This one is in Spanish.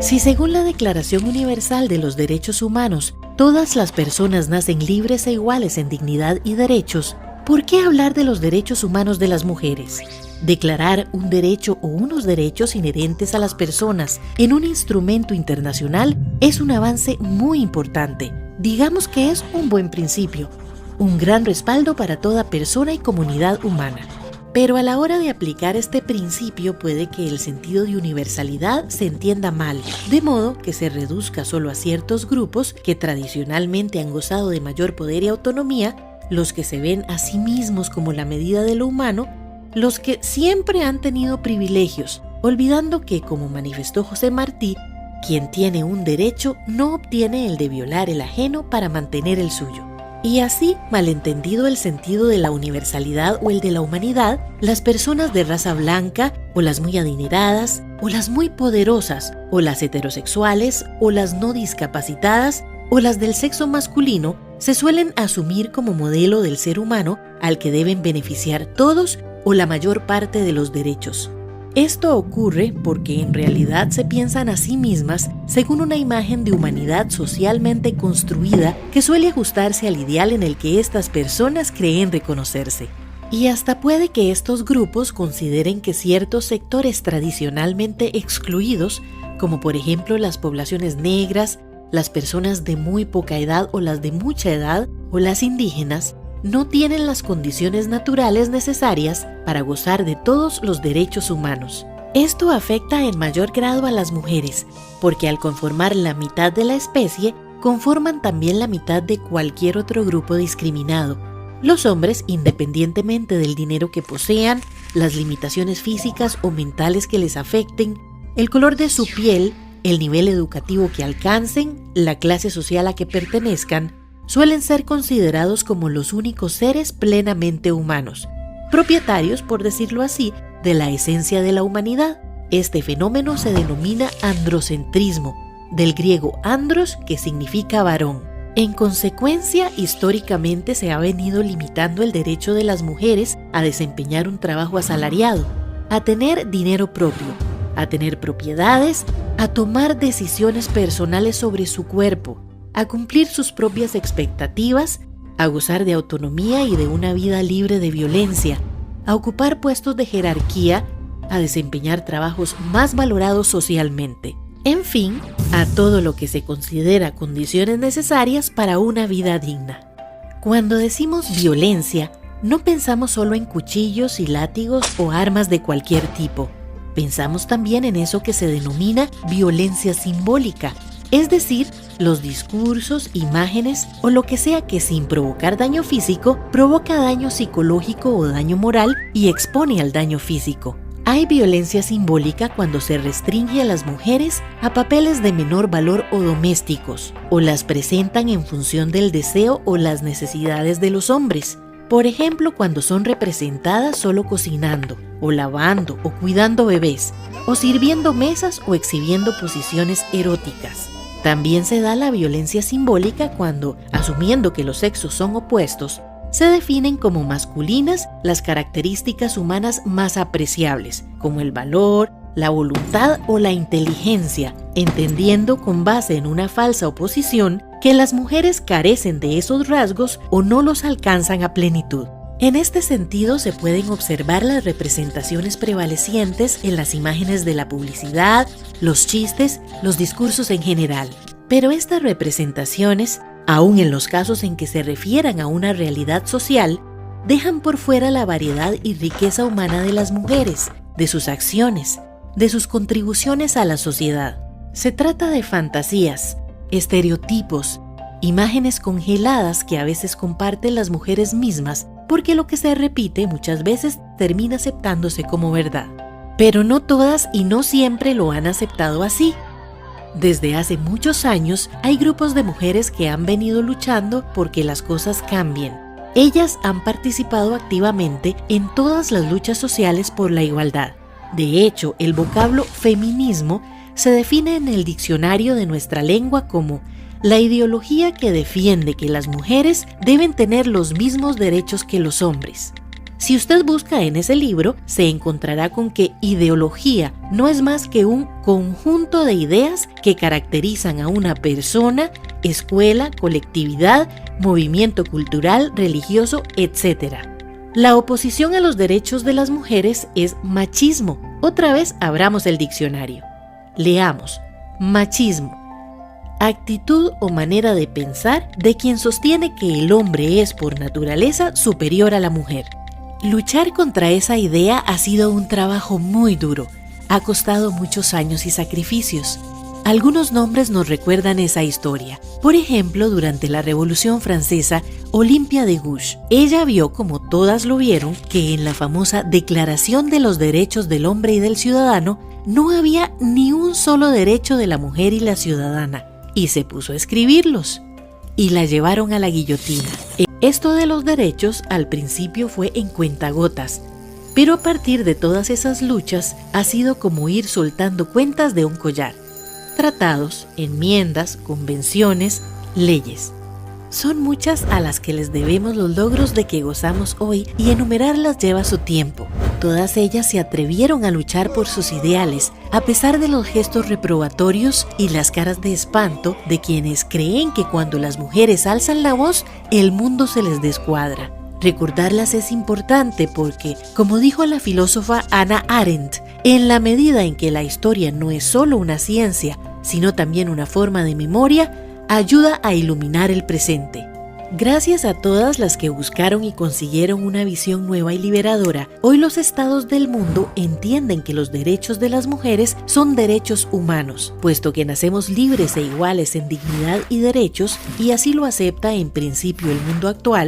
Si según la Declaración Universal de los Derechos Humanos, todas las personas nacen libres e iguales en dignidad y derechos, ¿por qué hablar de los derechos humanos de las mujeres? Declarar un derecho o unos derechos inherentes a las personas en un instrumento internacional es un avance muy importante. Digamos que es un buen principio, un gran respaldo para toda persona y comunidad humana. Pero a la hora de aplicar este principio puede que el sentido de universalidad se entienda mal, de modo que se reduzca solo a ciertos grupos que tradicionalmente han gozado de mayor poder y autonomía, los que se ven a sí mismos como la medida de lo humano, los que siempre han tenido privilegios, olvidando que, como manifestó José Martí, quien tiene un derecho no obtiene el de violar el ajeno para mantener el suyo. Y así, malentendido el sentido de la universalidad o el de la humanidad, las personas de raza blanca, o las muy adineradas, o las muy poderosas, o las heterosexuales, o las no discapacitadas, o las del sexo masculino, se suelen asumir como modelo del ser humano al que deben beneficiar todos o la mayor parte de los derechos. Esto ocurre porque en realidad se piensan a sí mismas según una imagen de humanidad socialmente construida que suele ajustarse al ideal en el que estas personas creen reconocerse. Y hasta puede que estos grupos consideren que ciertos sectores tradicionalmente excluidos, como por ejemplo las poblaciones negras, las personas de muy poca edad o las de mucha edad, o las indígenas, no tienen las condiciones naturales necesarias para gozar de todos los derechos humanos. Esto afecta en mayor grado a las mujeres, porque al conformar la mitad de la especie, conforman también la mitad de cualquier otro grupo discriminado. Los hombres, independientemente del dinero que posean, las limitaciones físicas o mentales que les afecten, el color de su piel, el nivel educativo que alcancen, la clase social a que pertenezcan, suelen ser considerados como los únicos seres plenamente humanos, propietarios, por decirlo así, de la esencia de la humanidad. Este fenómeno se denomina androcentrismo, del griego andros, que significa varón. En consecuencia, históricamente se ha venido limitando el derecho de las mujeres a desempeñar un trabajo asalariado, a tener dinero propio, a tener propiedades, a tomar decisiones personales sobre su cuerpo, a cumplir sus propias expectativas, a gozar de autonomía y de una vida libre de violencia, a ocupar puestos de jerarquía, a desempeñar trabajos más valorados socialmente. En fin, a todo lo que se considera condiciones necesarias para una vida digna. Cuando decimos violencia, no pensamos solo en cuchillos y látigos o armas de cualquier tipo. Pensamos también en eso que se denomina violencia simbólica, es decir, los discursos, imágenes o lo que sea que sin provocar daño físico provoca daño psicológico o daño moral y expone al daño físico. Hay violencia simbólica cuando se restringe a las mujeres a papeles de menor valor o domésticos, o las presentan en función del deseo o las necesidades de los hombres. Por ejemplo, cuando son representadas solo cocinando, o lavando, o cuidando bebés, o sirviendo mesas o exhibiendo posiciones eróticas. También se da la violencia simbólica cuando, asumiendo que los sexos son opuestos, se definen como masculinas las características humanas más apreciables, como el valor, la voluntad o la inteligencia, entendiendo con base en una falsa oposición que las mujeres carecen de esos rasgos o no los alcanzan a plenitud. En este sentido se pueden observar las representaciones prevalecientes en las imágenes de la publicidad, los chistes, los discursos en general. Pero estas representaciones, aun en los casos en que se refieran a una realidad social, dejan por fuera la variedad y riqueza humana de las mujeres, de sus acciones, de sus contribuciones a la sociedad. Se trata de fantasías, estereotipos, imágenes congeladas que a veces comparten las mujeres mismas, porque lo que se repite muchas veces termina aceptándose como verdad. Pero no todas y no siempre lo han aceptado así. Desde hace muchos años hay grupos de mujeres que han venido luchando porque las cosas cambien. Ellas han participado activamente en todas las luchas sociales por la igualdad. De hecho, el vocablo feminismo se define en el diccionario de nuestra lengua como la ideología que defiende que las mujeres deben tener los mismos derechos que los hombres. Si usted busca en ese libro, se encontrará con que ideología no es más que un conjunto de ideas que caracterizan a una persona, escuela, colectividad, movimiento cultural, religioso, etc. La oposición a los derechos de las mujeres es machismo. Otra vez abramos el diccionario. Leamos. Machismo. Actitud o manera de pensar de quien sostiene que el hombre es por naturaleza superior a la mujer. Luchar contra esa idea ha sido un trabajo muy duro. Ha costado muchos años y sacrificios. Algunos nombres nos recuerdan esa historia. Por ejemplo, durante la Revolución Francesa, Olympia de Gouges. Ella vio, como todas lo vieron, que en la famosa Declaración de los Derechos del Hombre y del Ciudadano no había ni un solo derecho de la mujer y la ciudadana, y se puso a escribirlos. Y la llevaron a la guillotina. Esto de los derechos al principio fue en cuentagotas, pero a partir de todas esas luchas ha sido como ir soltando cuentas de un collar. Tratados, enmiendas, convenciones, leyes. Son muchas a las que les debemos los logros de que gozamos hoy y enumerarlas lleva su tiempo. Todas ellas se atrevieron a luchar por sus ideales, a pesar de los gestos reprobatorios y las caras de espanto de quienes creen que cuando las mujeres alzan la voz, el mundo se les descuadra. Recordarlas es importante porque, como dijo la filósofa Hannah Arendt, en la medida en que la historia no es solo una ciencia, sino también una forma de memoria, ayuda a iluminar el presente. Gracias a todas las que buscaron y consiguieron una visión nueva y liberadora, hoy los estados del mundo entienden que los derechos de las mujeres son derechos humanos, puesto que nacemos libres e iguales en dignidad y derechos, y así lo acepta en principio el mundo actual.